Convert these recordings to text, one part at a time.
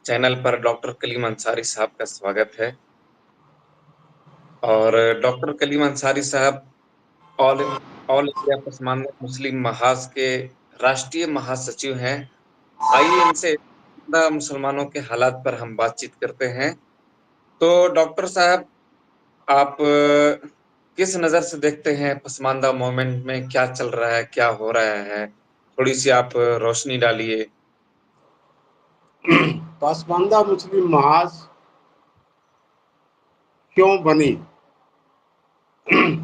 Channel पर doctor Kaleem Ansari साहब का स्वागत है। और डॉक्टर कलीम अंसारी साहब ऑल ऑल इंडिया पसमानदा मुस्लिम महाज के राष्ट्रीय महासचिव हैं। आइए इनसे मुसलमानों के हालात पर हम बातचीत करते हैं। तो डॉक्टर साहब, आप किस नज़र से देखते हैं पसमानदा मूवमेंट में क्या चल रहा है, क्या हो रहा है? थोड़ी सी आप रोशनी डालिए। पसमानदा मुस्लिम महाज क्यों बनी,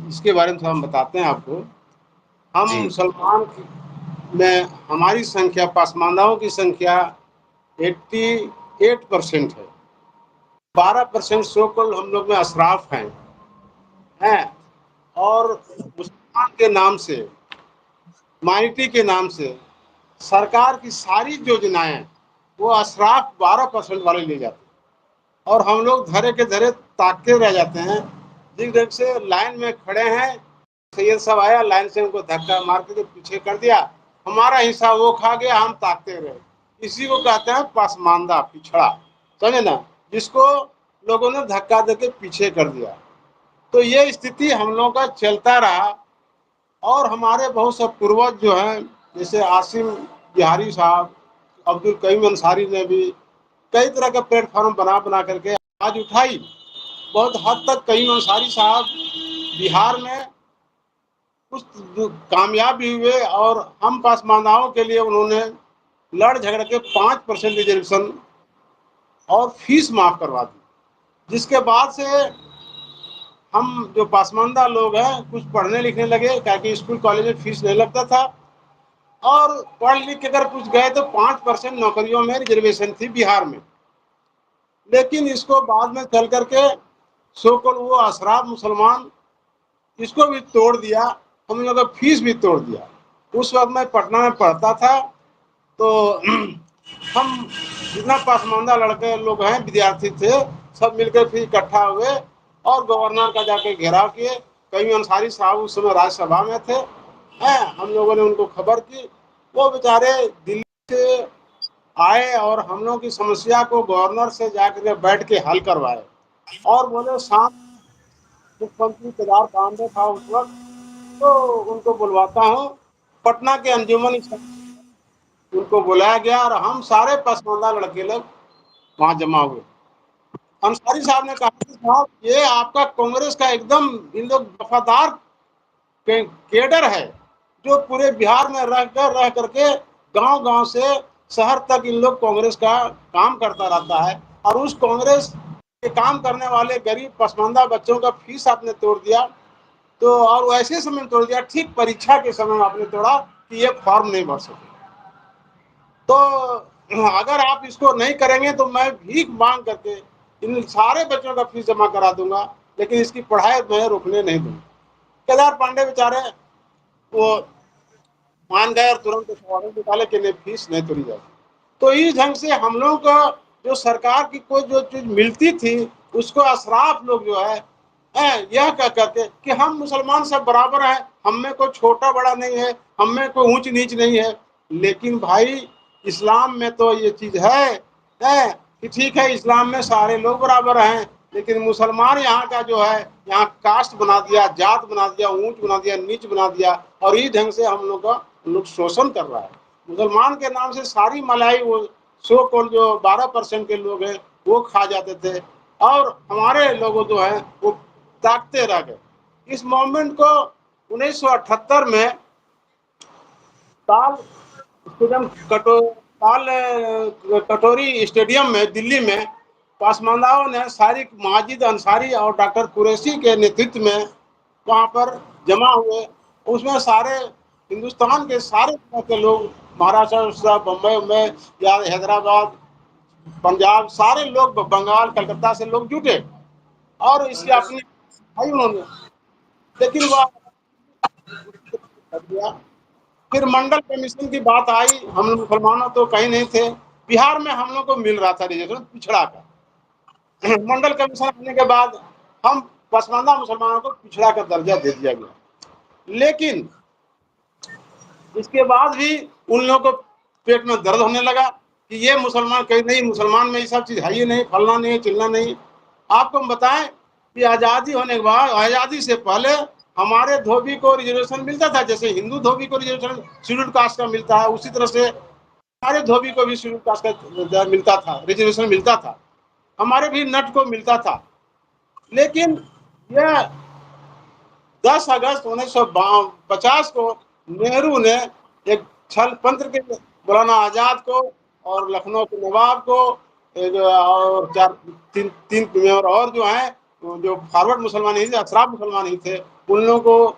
इसके बारे में हम बताते हैं आपको। हम जी। मुसलमान में हमारी संख्या, पसमानदाओं की संख्या 88% है। 12% सो कॉल्ड हम लोग में अशराफ हैं और मुसलमान के नाम से, माइनॉरिटी के नाम से सरकार की सारी योजनाएं वो अशराफ 12% वाले ले जाते हैं और हम लोग धरे के धरे ताकते रह जाते हैं। जिस ढंग से लाइन में खड़े हैं, सैयद साहब आया, लाइन से उनको धक्का मार के पीछे कर दिया, हमारा हिस्सा वो खा गया, हम ताकते रहे। इसी को कहते हैं पसमानदा, पिछड़ा, समझे ना, जिसको लोगों ने धक्का देके पीछे कर दिया। तो ये स्थिति हम लोगों का चलता रहा और हमारे बहुत से पूर्वज जो हैं, जैसे आसिम बिहारी साहब, अब्दुल कईम अंसारी ने भी कई तरह के प्लेटफॉर्म बना बना करके आवाज उठाई। बहुत हद तक कईम अंसारी साहब बिहार में कुछ कामयाब भी हुए और हम पसमानदाओं के लिए उन्होंने लड़ झगड़ के 5% रिजर्वेशन और फीस माफ करवा दी, जिसके बाद से हम जो पसमानदा लोग हैं कुछ पढ़ने लिखने लगे, ताकि स्कूल कॉलेज में फीस नहीं लगता था और पढ़ लिख के अगर कुछ गए तो 5% नौकरियों में रिजर्वेशन थी बिहार में। लेकिन इसको बाद में चल करके सो कॉल्ड वो अशराफ मुसलमान, इसको भी तोड़ दिया, हम लोग का फीस भी तोड़ दिया। उस वक्त मैं पटना में पढ़ता था, तो हम जितना पसमानदा लड़के लोग हैं, विद्यार्थी थे, सब मिलकर फिर इकट्ठा हुए और गवर्नर का जाके घेराव किए। कई अंसारी साहब उस समय राज्यसभा में थे, हैं, हम लोगों ने उनको खबर की। वो बेचारे दिल्ली से आए और हम लोगों की समस्या को गवर्नर से जाकर बैठ के हल करवाए और बोले, शाम मुख्यमंत्री केदार पांडे था उस वक्त, तो उनको बुलवाता हूँ। पटना के अंजुमन, उनको बुलाया गया और हम सारे पसमानदा लड़के लोग वहां जमा हुए। अंसारी साहब ने कहा कि साहब, ये आपका कांग्रेस का एकदम इन लोग वफादार केडर है, जो पूरे बिहार में रह करके गांव गांव से शहर तक इन लोग कांग्रेस का काम करता रहता है, और उस कांग्रेस के काम करने वाले गरीब पसमानदा बच्चों का फीस आपने तोड़ दिया। तो और ऐसे समय तोड़ दिया, ठीक परीक्षा के समय आपने तोड़ा कि ये फॉर्म नहीं भर सके। तो अगर आप इसको नहीं करेंगे तो मैं भीख मांग करके इन सारे बच्चों का फीस जमा करा दूंगा, लेकिन इसकी पढ़ाई मैं रुकने नहीं दूंगा। केदार पांडे बेचारे वो मान गए और तुरंत वारंट निकाले कि नहीं, फीस नहीं तोड़ी जाएगी। तो इस ढंग से हम लोग का जो सरकार की कोई जो चीज मिलती थी, उसको अशराफ लोग जो है यह कह करके कि हम मुसलमान सब बराबर हैं, हम में कोई छोटा बड़ा नहीं है, हम में कोई ऊंच नीच नहीं है। लेकिन भाई, इस्लाम में तो ये चीज है कि ठीक है, इस्लाम में सारे लोग बराबर हैं, लेकिन मुसलमान यहाँ का जो है, यहाँ कास्ट बना दिया, जात बना दिया, ऊंच बना दिया, नीच बना दिया, और इस ढंग से हम लोग का शोषण कर रहा है। मुसलमान के नाम से सारी मलाई वो सो कॉल्ड जो 12% के लोग हैं वो खा जाते थे, और हमारे लोग जो है वो ताकते रह गए। इस मूवमेंट को 1978 में ताल स्टेडियम कटोरी स्टेडियम में दिल्ली में पसमानदाओं ने सारिक माजिद अंसारी और डॉक्टर कुरैशी के नेतृत्व में वहाँ पर जमा हुए। उसमें सारे हिंदुस्तान के सारे तरह के लोग, महाराष्ट्र, बम्बई में या हैदराबाद, पंजाब, सारे लोग, बंगाल, कलकत्ता से लोग जुटे और इसकी अपनी भाई उन्होंने, लेकिन वह कर दिया। फिर मंडल कमीशन की बात आई, हम लोग मुसलमानों तो कहीं नहीं थे, बिहार में हम लोग को मिल रहा था रिजर्वेशन पिछड़ा का। मंडल कमीशन आने के बाद हम पसमानदा मुसलमानों को पिछड़ा का दर्जा दे दिया गया। लेकिन इसके बाद भी उन लोगों को पेट में दर्द होने लगा कि ये मुसलमान, कहीं नहीं मुसलमान में ये सब चीज़ है ही नहीं, फलना नहीं, चिलना नहीं। आपको हम बताएं कि आज़ादी होने के बाद, आज़ादी से पहले हमारे धोबी को रिजर्वेशन मिलता था, जैसे हिंदू धोबी को रिजर्वेशन शेड्यूल कास्ट का मिलता है, उसी तरह से हमारे धोबी को भी शेड्यूल कास्ट का मिलता था, रिजर्वेशन मिलता था, हमारे भी नट को मिलता था। लेकिन यह 10 अगस्त 1950 को नेहरू ने एक छल पंत्र के मौलाना आजाद को और लखनऊ के नवाब को और चार तीन तीन मेयर और जो हैं जो फॉरवर्ड मुसलमान ही थे, अशराफ मुसलमान ही थे, उन लोगों को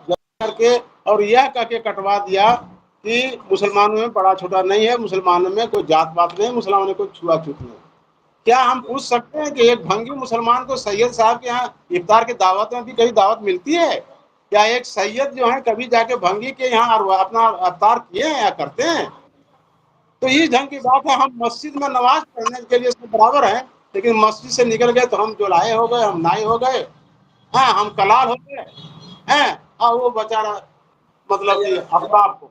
करके और यह कह के कटवा दिया कि मुसलमानों में बड़ा छोटा नहीं है, मुसलमानों में कोई जात पात नहीं, मुसलमानों में कोई छुआछूत नहीं। क्या हम पूछ सकते हैं कि एक भंगी मुसलमान को सैयद साहब के यहाँ इफ्तार की दावत में भी कहीं दावत मिलती है? क्या एक सैयद जो है कभी जाके भंगी के यहाँ अपना इफ्तार किए हैं या करते हैं? तो इस ढंग की बात है। हम मस्जिद में नमाज पढ़ने के लिए सब बराबर हैं, लेकिन मस्जिद से निकल गए तो हम जोलाए हो गए, हम नाई हो गए, हाँ हम कलाल हो गए हैं, और वो बेचारा मतलब कि अफराफ को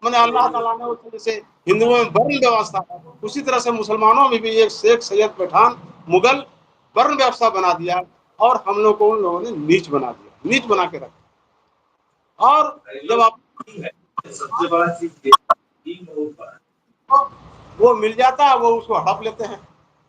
मैंने अल्लाह ताला ने उस जैसे हिंदुओं में वर्ण व्यवस्था है, उसी तरह से मुसलमानों में भी एक शेख सैयद पठान मुगल वर्ण व्यवस्था बना दिया और हम लोग को उन लोगों ने नीच बना दिया, नीच बना के रखा। और जब आप सबसे बड़ा चीज वो मिल जाता है, वो उसको हड़प लेते हैं,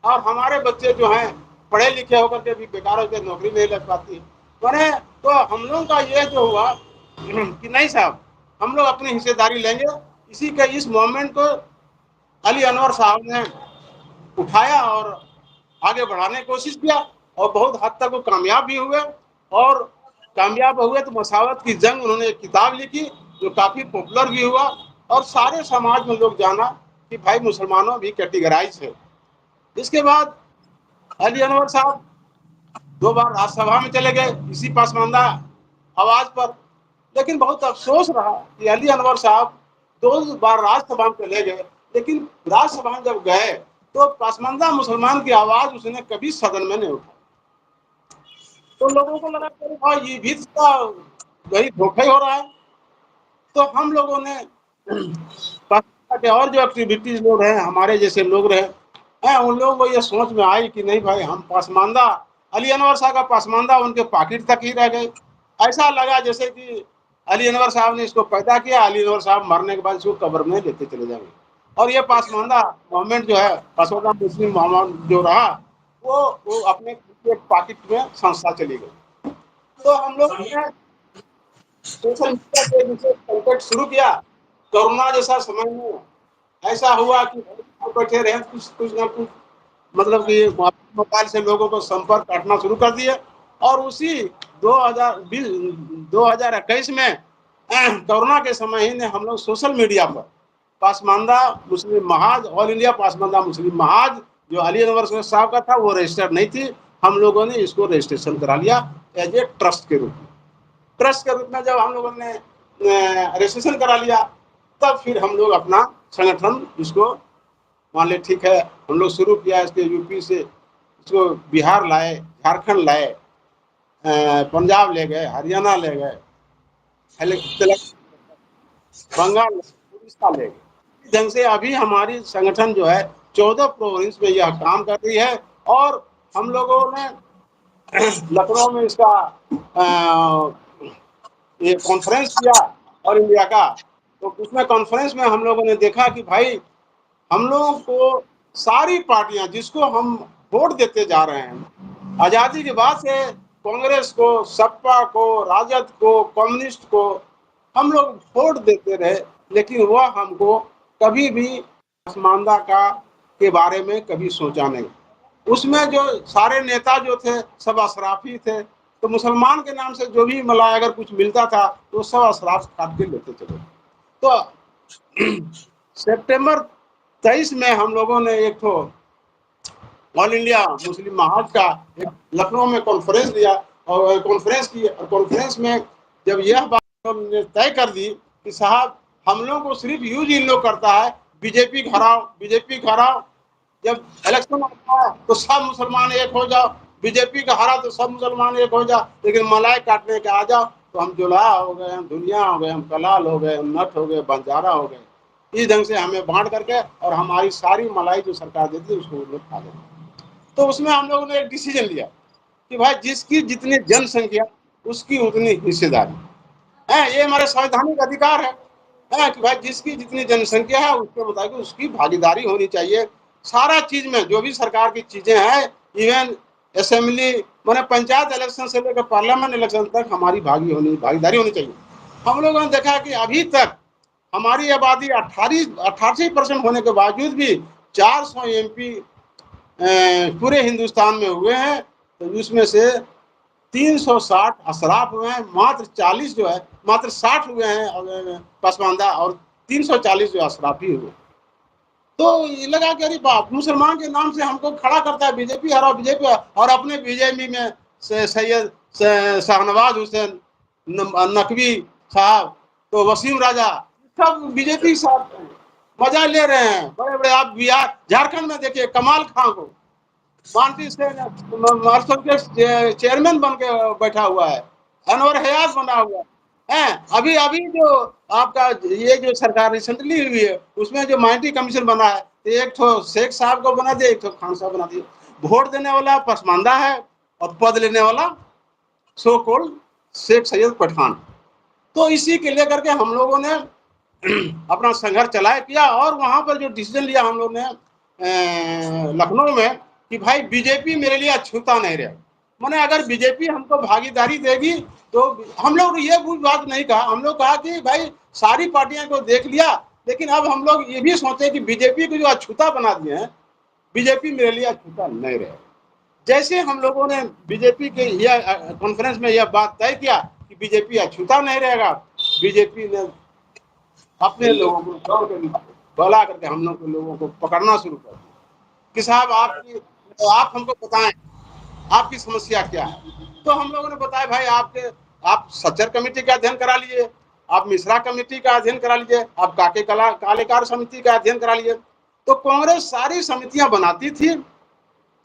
और हमारे बच्चे जो हैं पढ़े लिखे होकर के भी बेकार होकर नौकरी नहीं लग पाती है। मैंने तो हम लोगों का ये जो हुआ कि नहीं साहब, हम लोग अपनी हिस्सेदारी लेंगे। इसी के इस मोमेंट को अली अनवर साहब ने उठाया और आगे बढ़ाने की कोशिश किया, और बहुत हद तक वो कामयाब भी हुए। और कामयाब हुए तो मसावत की जंग उन्होंने एक किताब लिखी जो काफ़ी पॉपुलर भी हुआ, और सारे समाज में लोग जाना कि भाई मुसलमानों भी कैटेगराइज है। इसके बाद अली अनवर साहब 2 बार राज्यसभा में चले गए इसी पसमानदा आवाज पर, लेकिन बहुत अफसोस रहा कि अली अनवर साहब 2 बार राज्यसभा में चले गए, लेकिन राज्यसभा में जब गए तो पसमानदा मुसलमान की आवाज उसने कभी सदन में नहीं उठाई। तो लोगों को लगा कि हाँ ये भी वही धोखा ही हो रहा है। तो हम लोगों ने पाकिस्तान के और जो एक्टिविटीज लोग हैं, हमारे जैसे लोग रहे हैं, उन लोगों को ये सोच में आई कि नहीं भाई, हम पासमानदा अली अनवर साहब का पासमानदा उनके पॉकेट तक ही रह गए। ऐसा लगा जैसे कि अली अनवर साहब ने इसको पैदा किया, अली अनवर साहब मरने के बाद इसको कब्र में लेते चले जाएंगे, और ये पासमानदा गवर्नमेंट जो है पासमानदा मुस्लिम मोहम्मद जो रहा वो अपने पॉकेट में संस्था चली गई। तो हम लोग सोशल मीडिया के विषय संकट शुरू किया। कोरोना जैसा समय में ऐसा हुआ कि बैठे रहे कुछ कुछ ना कुछ, मतलब कि मोबाइल से लोगों को संपर्क काटना शुरू कर दिए। और उसी 2020 2021 में कोरोना के समय ही ने हम लोग सोशल मीडिया पर पासमानदा मुस्लिम महाज, ऑल इंडिया पासमानदा मुस्लिम महाज जो अली अनवर साहब का था वो रजिस्टर्ड नहीं थी, हम लोगों ने इसको रजिस्ट्रेशन करा लिया एज ए ट्रस्ट के रूप में। ट्रस्ट के रूप में जब हम लोगों ने रजिस्ट्रेशन करा लिया, तब फिर हम लोग अपना संगठन इसको मान ले ठीक है, हम लोग शुरू किया इसके यूपी से, इसको बिहार लाए, झारखंड लाए, पंजाब ले गए, हरियाणा ले गए, बंगाल, उड़ीसा ले गए। इस ढंग से अभी हमारी संगठन जो है 14 प्रोविंस में यह काम कर रही है। और हम लोगों ने लखनऊ में इसका ये कॉन्फ्रेंस किया और इंडिया का, तो उसमें कॉन्फ्रेंस में हम लोगों ने देखा कि भाई हम लोगों को सारी पार्टियां जिसको हम वोट देते जा रहे हैं, आज़ादी के बाद से कांग्रेस को, सपा को, राजद को, कम्युनिस्ट को हम लोग वोट देते रहे, लेकिन वह हमको कभी भी पसमानदा का के बारे में कभी सोचा नहीं। उसमें जो सारे नेता जो थे सब अशराफी थे, तो मुसलमान के नाम से जो भी मलाई अगर कुछ मिलता था तो सब अशराफ काट के लेते चले। तो सितंबर 23 में हम लोगों ने एक तो ऑल इंडिया मुस्लिम महाज का एक लखनऊ में कॉन्फ्रेंस लिया, और कॉन्फ्रेंस में जब यह बात हमने तय कर दी कि साहब हम लोग को सिर्फ यूज इन लोग करता है बीजेपी हराओ, बीजेपी हराओ, जब इलेक्शन आता है तो सब मुसलमान एक हो जाओ, बीजेपी का हरा तो सब मुसलमान एक हो जाओ, लेकिन मलाई काटने के आ जाओ तो हम जुलाहा हो गए, हम दुनिया हो गए, हम कलाल हो गए, हम नट हो गए, बंजारा हो गए। इस ढंग से हमें बांट करके और हमारी सारी मलाई जो सरकार देती है उसको वो लोग खा लेते हैं। तो उसमें हम लोगों ने एक डिसीजन लिया कि भाई जिसकी जितनी जनसंख्या उसकी उतनी हिस्सेदारी है, ये हमारे संवैधानिक अधिकार है कि भाई जिसकी जितनी जनसंख्या है उसके मुताबिक उसकी भागीदारी होनी चाहिए। सारा चीज में जो भी सरकार की चीजें हैं, इवन असेंबली माने पंचायत इलेक्शन से लेकर पार्लियामेंट इलेक्शन तक हमारी भागीदारी होनी चाहिए। हम लोगों ने देखा कि अभी तक हमारी आबादी 88% होने के बावजूद भी 400 एमपी पूरे हिंदुस्तान में हुए हैं, तो उसमें से 360 अशराफ हुए हैं, मात्र 40 जो है मात्र 60 हुए हैं पसमानदा और 340 जो अशराफी हुए। तो ये लगा कि अरे बाप, मुसलमान के नाम से हमको खड़ा करता है बीजेपी और अपने बीजेपी में सैयद शाहनवाज हुसैन नकवी साहब, तो वसीम राजा, सब बीजेपी साहब मजा ले रहे हैं। बड़े बड़े आप बिहार झारखंड में देखिए कमाल खां को मानती से मार्शल के चेयरमैन बन के बैठा हुआ है, अनवर हयात बना हुआ है। अभी अभी जो आपका ये जो सरकार रिसेंटली हुई है उसमें जो माइनॉरिटी कमीशन बना है, एक तो शेख साहब को बना दिया, एक तो खान साहब बना दिया। वोट देने वाला पसमानदा है और पद लेने वाला सो कॉल्ड शेख सैयद पठान। तो इसी के लेकर के हम लोगों ने अपना संघर्ष चलाया किया और वहां पर जो डिसीजन लिया हम लोग ने लखनऊ में कि भाई बीजेपी मेरे लिए अछूता नहीं रहा। माने अगर बीजेपी हमको भागीदारी देगी तो हम लोग ये बात नहीं कहा, हम लोग कहा कि भाई सारी पार्टियां को देख लिया, लेकिन अब हम लोग ये भी सोचे कि बीजेपी को जो अछूता बना दिए हैं, बीजेपी मेरे लिए अछूता नहीं रहे। जैसे हम लोगों ने बीजेपी के कॉन्फ्रेंस में यह बात तय किया कि बीजेपी अछूता नहीं रहेगा, बीजेपी ने अपने लोगों को दौड़ कर बुला करके हम लोग के लोगों को पकड़ना शुरू कर दिया कि साहब आप हमको बताएं आपकी समस्या क्या है। तो हम लोगों ने बताया भाई आप सच्चर कमेटी का अध्ययन करा लीजिए, आप मिश्रा कमेटी का अध्ययन करा लीजिए, आप कालेकार समिति का अध्ययन करा लीजिए। तो कांग्रेस सारी समितियां बनाती थी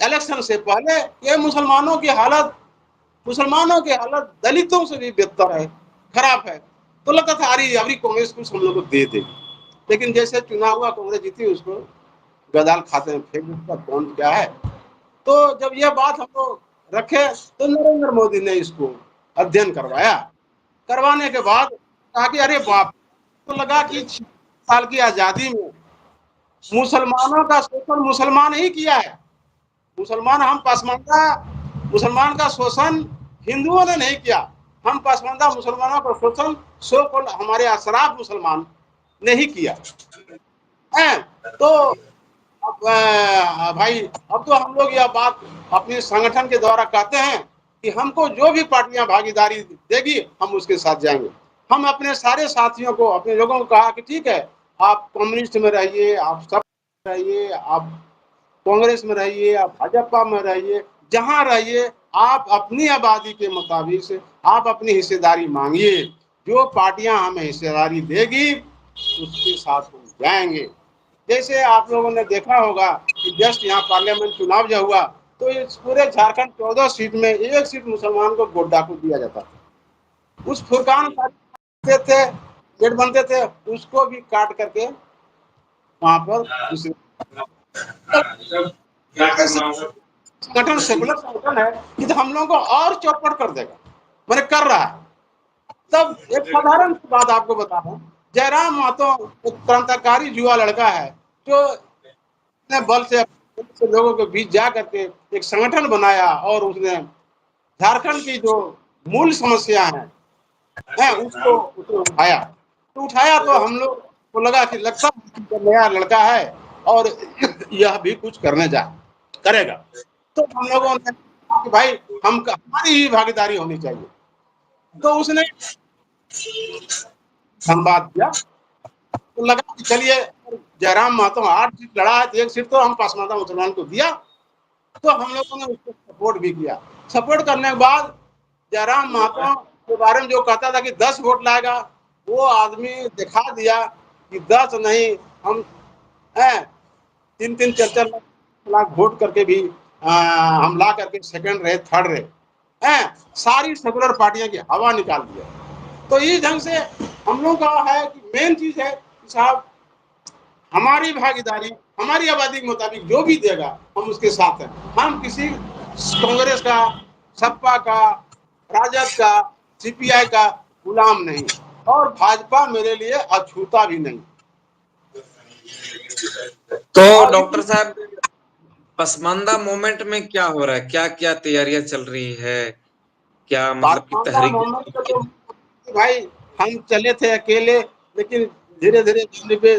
इलेक्शन से पहले। ये मुसलमानों की हालत दलितों से भी बेहतर है, खराब है। तो लगता था अरे कांग्रेस कुछ हम लोग को दे देगी, लेकिन जैसे चुनाव हुआ कांग्रेस जीती, उसको गदाल खाते में फेंक उसका कौन क्या है। तो जब यह बात हम लोग रखे तो नरेंद्र मोदी ने इसको अध्ययन करवाने के बाद कहा कि अरे बाप, तो लगा कि 6 साल की आजादी में मुसलमानों का शोषण मुसलमान ही किया है। मुसलमान का शोषण हिंदुओं ने नहीं किया। हम पसमानदा मुसलमानों का शोषण सो कॉल्ड हमारे अशराफ मुसलमान ने ही किया है। तो अब भाई अब तो हम लोग यह बात अपने संगठन के द्वारा कहते हैं कि हमको जो भी पार्टियां भागीदारी देगी हम उसके साथ जाएंगे। हम अपने सारे साथियों को, अपने लोगों को कहा कि ठीक है, आप कम्युनिस्ट में रहिए, आप सब रहिए, आप कांग्रेस में रहिए, आप भाजपा में रहिए, जहां रहिए, आप अपनी आबादी के मुताबिक से आप अपनी हिस्सेदारी मांगिए। जो पार्टियां हमें हिस्सेदारी देगी उसके साथ हम जाएंगे। जैसे आप लोगों ने देखा होगा कि जस्ट यहाँ पार्लियामेंट चुनाव जो हुआ तो इस पूरे झारखंड 14 सीट में 1 सीट मुसलमान को गोड्डा को दिया जाता था। उस फुरकान थे गेट बनते थे, उसको भी काट करके वहां पर दूसरे संगठन सेकुलर संगठन है कि तो हम लोगों को और चौपट कर देगा, मैंने कर रहा है। तब एक साधारण सी बात आपको बता रहा हूँ, जयराम महतो एक क्रांतिकारी युवा लड़का है जो बल से लोगों के बीच जा करके एक संगठन बनाया और उसने झारखंड की जो मूल समस्या है उसको उठाया। तो हम लोग को लगा कि लगता नया लड़का है और यह भी कुछ करेगा। तो हम लोगों ने कहा कि भाई हमारी ही भागीदारी होनी चाहिए। तो उसने संवाद किया, तो लगा कि चलिए जयराम महतो 8 सीट लड़ा है, 1 सीट तो हम पसमानदा मुसलमान को दिया। तो हम लोगों ने उसको सपोर्ट भी किया। सपोर्ट करने के बाद जयराम महतो के बारे में जो कहता था कि 10 वोट लाएगा, वो आदमी दिखा दिया कि 10 नहीं, हम 3-3 4-4 लाख वोट करके भी हम ला करके सेकंड रहे, थर्ड रहे, सारी सेकुलर पार्टियां की हवा निकाल दिया। तो इस ढंग से हम लोग का है कि मेन चीज है कि साहब हमारी भागीदारी हमारी आबादी के मुताबिक जो भी देगा हम उसके साथ हैं। हम किसी कांग्रेस का, सपा का, राजद का, सीपीआई का गुलाम नहीं, और भाजपा मेरे लिए अछूता भी नहीं। तो और डॉक्टर साहब, पसमानदा मूवमेंट में क्या हो रहा है, क्या क्या तैयारियां चल रही है, क्या मतलब कि पासमानदा तहरीक? मोहम्मद का तो भाई, हम चले थे अकेले, लेकिन धीरे धीरे की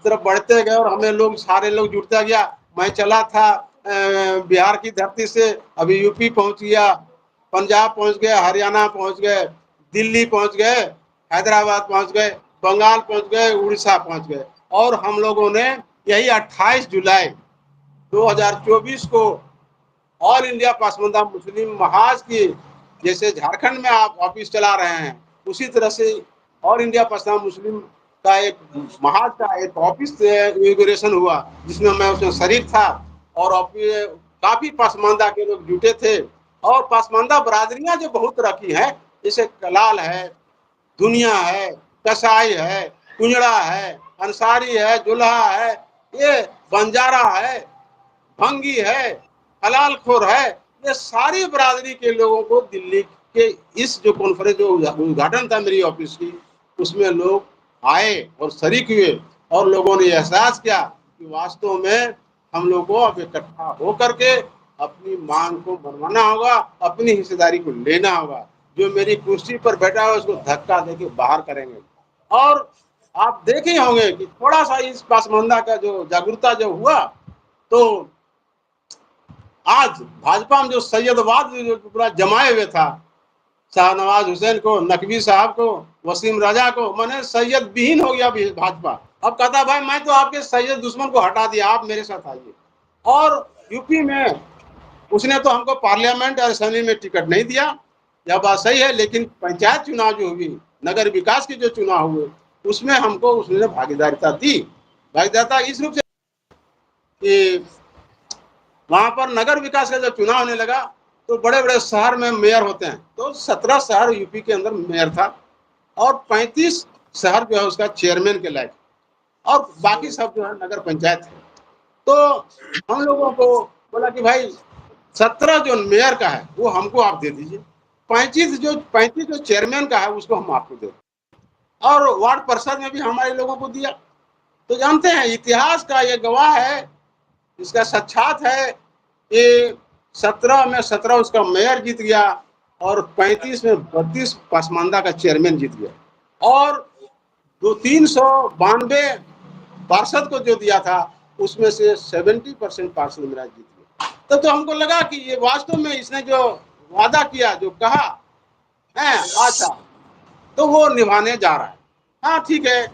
तरफ बढ़ते गए और हमें लोग, सारे लोग जुड़ता गया। मैं चला था बिहार की धरती से, अभी यूपी पहुंच गया, पंजाब पहुंच गए, हरियाणा पहुंच गए, दिल्ली पहुंच गए, हैदराबाद पहुंच गए, बंगाल पहुंच गए, उड़ीसा पहुंच गए। और हम लोगों ने यही 28 जुलाई 2024 को ऑल इंडिया पसमानदा मुस्लिम महाज की, जैसे झारखंड में आप ऑफिस चला रहे हैं, उसी तरह से ऑल इंडिया पसमानदा मुस्लिम का एक महाज का एक ऑफिस इनॉग्रेशन हुआ, जिसमें मैं उसमें शरीक था। और काफी पसमानदा के लोग जुटे थे। और पसमानदा बरादरियां जो बहुत तरह की हैं, जैसे कलाल है, दुनिया है, कसाई है, कुंजड़ा है, अंसारी है, जुल्हा है, ये बंजारा है, भंगी है, हलाल खोर है, ये सारी बरादरी के लोगों को दिल्ली के इस जो कॉन्फ्रेंस, जो उद्घाटन था मेरी ऑफिस की, उसमें लोग आए और शरीक हुए। और लोगों ने एहसास किया कि वास्तव में हम लोग को अब इकट्ठा होकर के अपनी मांग को मनवाना होगा, अपनी हिस्सेदारी को लेना होगा। जो मेरी कुर्सी पर बैठा है उसको धक्का देके बाहर करेंगे। और आप देखे होंगे कि थोड़ा सा इस पसमानदा का जो जागरूकता जो हुआ, तो आज भाजपा में जो सैयदवाद जो पूरा जमाए हुए था, शाहनवाज हुसैन को, नकवी साहब को, वसीम राजा को, मैंने सैयद विहीन हो गया भाजपा। अब कहता भाई मैं तो आपके सैयद दुश्मन को हटा दिया, आप मेरे साथ आइए। और यूपी में उसने तो हमको पार्लियामेंट और असेंबली में टिकट नहीं दिया, यह बात सही है, लेकिन पंचायत चुनाव जो हुई, नगर विकास के जो चुनाव हुए, उसमें हमको उसने भागीदारिता दी। भागीदारिता इस रूप से कि वहां पर नगर विकास का जब चुनाव होने लगा, तो बड़े बड़े शहर में मेयर होते हैं, तो 17 शहर यूपी के अंदर मेयर था, और 35 शहर जो है उसका चेयरमैन के लायक, और बाकी सब जो है नगर पंचायत है। तो हम लोगों को बोला कि भाई 17 जो मेयर का है वो हमको आप दे दीजिए, 35 जो चेयरमैन का है उसको हम आपको दे, और वार्ड परिषद में भी हमारे लोगों को दिया। तो जानते हैं, इतिहास का ये गवाह है, इसका साक्षात है। ये 17 में 17 उसका मेयर जीत गया, और 35 में 32 पसमानदा का चेयरमैन जीत गया। और 392 पार्षद को जो दिया था, उसमें से 70% पार्षद मेरा जीत गया। तो हमको लगा कि ये वास्तव में इसने जो वादा किया, जो कहा है अच्छा, तो वो निभाने जा रहा है। हाँ ठीक है।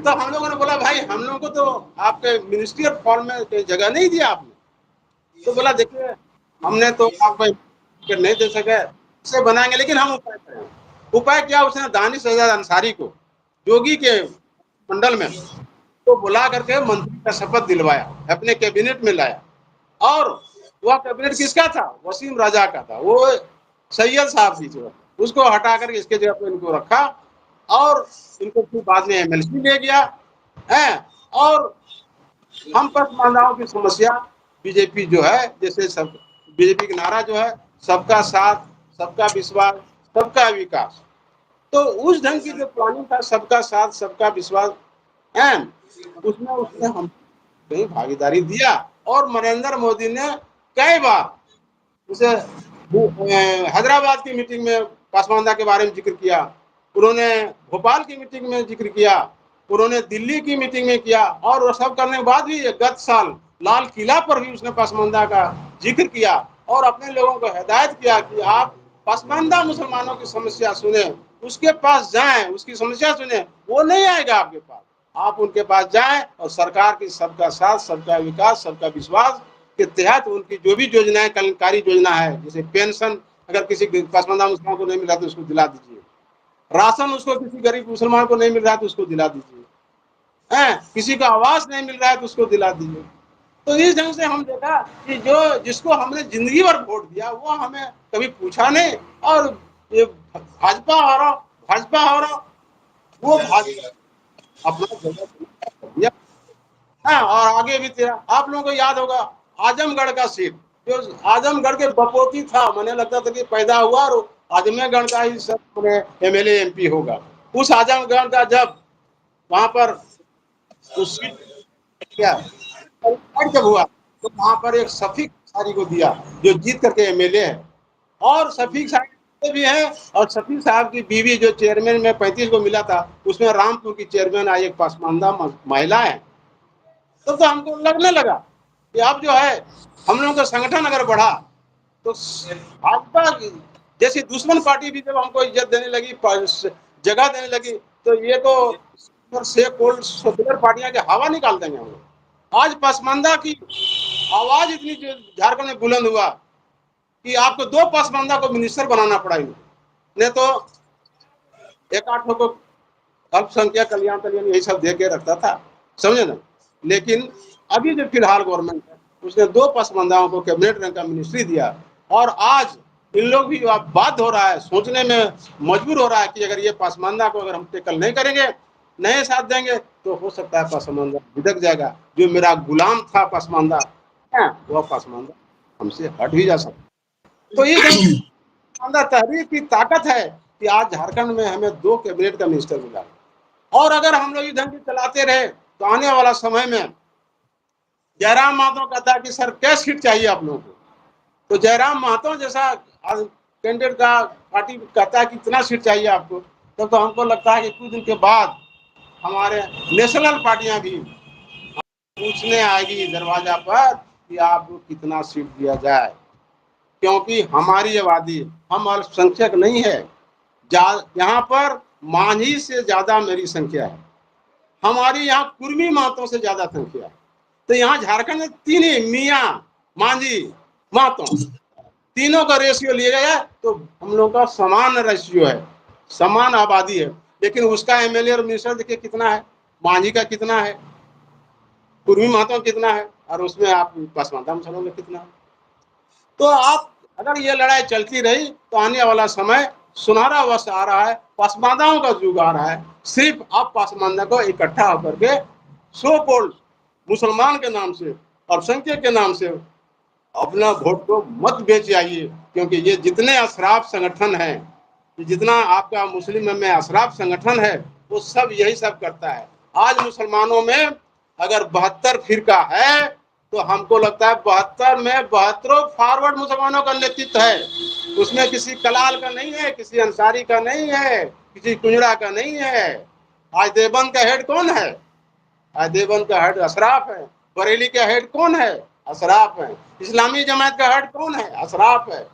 तो हम लोगों ने बोला भाई हम लोगों को तो आपके मिनिस्ट्री ऑफ फॉर्म में जगह नहीं दिया आपने। तो बोला देखिए, हमने तो आपको नहीं दे सके, से बनाएंगे, लेकिन हम उपाय करेंगे। उपाय क्या, उसने दानिश आजाद अंसारी को योगी के मंडल में तो बुला करके मंत्री का शपथ दिलवाया, अपने कैबिनेट में लाया। और वह कैबिनेट किसका था? वसीम राजा का था। वो सैयद साहब थी, जो उसको हटा करके इसके जगह पे इनको रखा, और इनको फिर बाद में एमएलसी ले गया है। और हम पसमानदाओं की समस्या, बीजेपी जो है, जैसे सब बीजेपी का नारा जो है, सबका साथ, सबका विश्वास, सबका विकास, तो उस ढंग की जो प्लानिंग था, सबका साथ सबका विश्वास है, उसमें उसने हम कहीं भागीदारी दिया। और नरेंद्र मोदी ने कई बार उसे हैदराबाद की मीटिंग में पसमानदा के बारे में जिक्र किया, उन्होंने भोपाल की मीटिंग में जिक्र किया, उन्होंने दिल्ली की मीटिंग में किया, और वो सब करने के बाद भी गत साल लाल किला पर भी उसने पसमानदा का जिक्र किया, और अपने लोगों को हिदायत किया कि आप पसमानदा मुसलमानों की समस्या सुने, उसके पास जाएं, उसकी समस्या सुने। वो नहीं आएगा आपके पास, आप उनके पास जाएं, और सरकार की सबका साथ सबका विकास सबका विश्वास के तहत उनकी जो भी योजनाएं, कल्याणकारी योजना है, जैसे पेंशन अगर किसी पसमानदा मुसलमान को नहीं मिला तो उसको दिला दीजिए, राशन उसको किसी गरीब मुसलमान को नहीं मिल रहा है तो उसको दिला दीजिए, किसी का आवास नहीं मिल रहा है तो उसको दिला दीजिए। तो इस ढंग से हम देखा कि जो जिसको हमने जिंदगी भर वोट दिया वो हमें कभी पूछा नहीं, और ये भाजपा हो रहा, भाजपा हो रहा, वो भाजपा अपना जगह दिया। हाँ, और आगे भी तेरा आप लोगों को याद होगा आजमगढ़ का सीट, जो आजमगढ़ के बपोती था, मुझे लगता था कि पैदा हुआ और आजमगढ़ का ही सब एमएलए एमपी होगा। उस आजमगढ़ का जब वहां पर उस सीट क्या जब हुआ तो वहां पर एक शफीक अंसारी को दिया, जो जीत करके एमएलए है। और शफीक साहब भी है, और शफीक साहब की बीवी जो चेयरमैन में 35 को मिला था, उसमें रामपुर की चेयरमैन आई एक पसमानदा महिला है। तो हमको लगने लगा कि अब जो है हम लोगों का संगठन अगर बढ़ा तो भाजपा जैसी दुश्मन पार्टी भी जब हमको इज्जत देने लगी, जगह देने लगी, तो ये तो से कोल्ड सेकुलर पार्टियां के हवा निकाल देंगे हम लोग। आज पसमानदा की आवाज इतनी झारखंड में बुलंद हुआ कि आपको 2 पसमानदा को मिनिस्टर बनाना पड़ा, नहीं तो एक आठ को अल्पसंख्यक कल्याण कल्याण यही सब दे के रखता था, समझे ना। लेकिन अभी जो फिलहाल गवर्नमेंट है उसने 2 पसमानदाओं को कैबिनेट रैंक का मिनिस्ट्री दिया, और आज इन लोग भी बाध्य हो रहा है, सोचने में मजबूर हो रहा है कि अगर ये पसमानदा को अगर हम टेकल नहीं करेंगे, नहीं साथ देंगे, तो हो सकता है पसमानदा बिदक जाएगा। जो मेरा गुलाम था पसमानदा, वह पसमानदा हमसे हट भी जा सकता। तो ये पसमानदा तहरीक की ताकत है कि आज झारखंड में हमें 2 कैबिनेट का मिनिस्टर मिला। और अगर हम लोग ढंग से चलाते रहे तो आने वाला समय में जयराम महतो कहता है कि सर क्या सीट चाहिए आप लोगों को, तो जयराम महतो जैसा कैंडिडेट का पार्टी कहता है कि इतना सीट चाहिए आपको, तो हमको लगता है कि कुछ दिन के बाद हमारे नेशनल पार्टियां भी पूछने आएगी दरवाजा पर कि आपको कितना सीट दिया जाए, क्योंकि हमारी आबादी, हम अल्पसंख्यक नहीं है, यहाँ पर मांझी से ज्यादा मेरी संख्या है, हमारी यहाँ कुर्मी महतों से ज्यादा संख्या है। तो यहाँ झारखंड में 3 ही मियाँ मांझी महतो, तीनों का रेशियो लिया गया तो हम लोग का समान रेशियो है, समान आबादी है। लेकिन उसका एमएलए और मिनिस्टर देखिए कितना है, मांझी का कितना है, कुर्मी महतो कितना है, और उसमें आप पसमानदा मुसलमान में कितना है। तो आप अगर ये लड़ाई चलती रही तो आने वाला समय सुनहरा वर्ष आ रहा है, पसमानदाओं का युग आ रहा है। सिर्फ आप पसमानदा को इकट्ठा होकर के सो कोल्ड मुसलमान के नाम से, अल्पसंख्यक के नाम से अपना वोट को मत बेच आइए, क्योंकि ये जितने अशराफ संगठन है, जितना आपका मुस्लिम में अशराफ संगठन है, वो सब यही सब करता है। आज मुसलमानों में अगर 72 फिरका है तो हमको लगता है 72 में 72 फॉरवर्ड मुसलमानों का नेतृत्व है, उसमें किसी कलाल का नहीं है, किसी अंसारी का नहीं है, किसी कुंजड़ा का नहीं है। आज देवबंद का हेड कौन है? आज देवबंद का हेड अशराफ है। बरेली का हेड कौन है? अशराफ है। इस्लामी जमात का हेड कौन है? अशराफ है।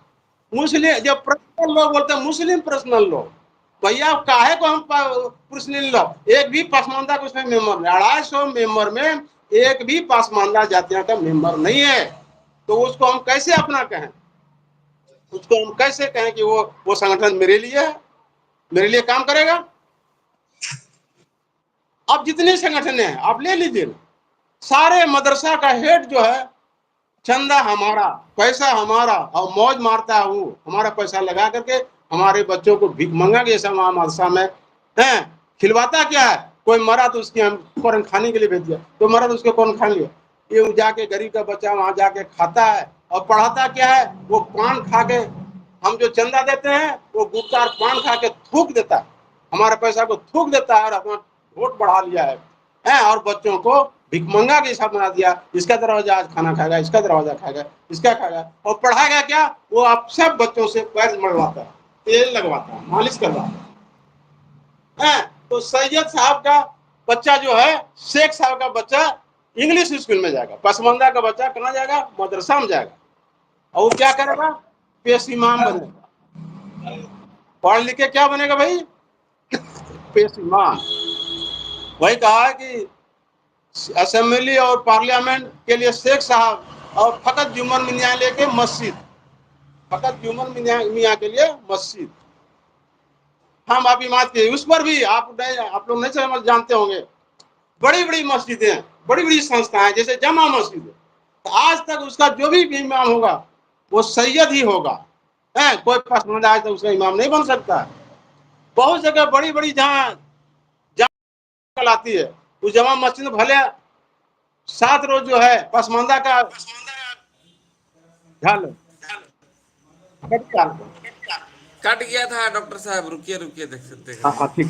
मुस्लिम जो पर्सनल लोग बोलते हैं, मुस्लिम पर्सनल लोग, भैया काहे को हम पर्सनल लोग, एक भी पसमानदा को उसमें मेंबर नहीं, 250 मेंबर में एक भी पसमानदा जातियों का मेंबर नहीं है। तो उसको हम कैसे अपना कहें, उसको हम कैसे कहें कि वो संगठन मेरे लिए है, मेरे लिए काम करेगा? अब जितने संगठन हैं आप ले लीजिए, सारे मदरसा का हेड जो है, चंदा हमारा, पैसा हमारा, और मौज मारता है वो, हमारा पैसा लगा करके हमारे बच्चों को भिख मंगा के ऐसा मदरसा में है खिलवाता क्या है। कोई मरा तो उसकी हम कौन खाने के लिए भेज दिया, तो मरा तो उसको कौन खा लिया, ये जाके गरीब का बच्चा वहां जाके खाता है। और पढ़ाता क्या है, वो पान खा के, हम जो चंदा देते हैं वो गुटखा और पान खा के थूक देता है, हमारे पैसा को थूक देता है और अपना वोट बढ़ा लिया है, और बच्चों को भिखमंगा के हिसाब बना दिया, इसका दरवाजा आज खाना खाएगा, इसका दरवाजा खाएगा, इसका खाएगा। और पढ़ाएगा क्या, वो आप सब बच्चों से पैर मरवाता है, तेल लगवाता है, मालिश करवाता है। तो सैयद साहब का बच्चा जो है, शेख साहब का बच्चा इंग्लिश स्कूल में जाएगा, पसमानदा का बच्चा कहाँ जाएगा, मदरसा में जाएगा, और वो क्या करेगा, पेश इमाम बनेगा। पढ़ लिख के क्या बनेगा भाई, पेश इमाम। वही कहा है कि असेंबली और पार्लियामेंट के लिए शेख साहब और फकत जुम्मन मियाँ लेके मस्जिद, फकत जुम्मन मियाँ के लिए मस्जिद। हम आप बात की, उस पर भी आप लोग नहीं समझ जानते होंगे, बड़ी बड़ी मस्जिदें, बड़ी बड़ी संस्थाएं, जैसे जमा मस्जिद है, तो आज तक उसका जो भी इमाम होगा वो सैयद ही होगा, है कोई पसंद आज तक उसका इमाम नहीं बन सकता। बहुत जगह बड़ी बड़ी जहाँ कहलाती है। उस जमा मस्जिद में भले 7 रोज जो है पसमानदा का ध्यान लो। कट गया था डॉक्टर साहब, रुकिए रुकिए, देख सकते हाँ हाँ ठीक।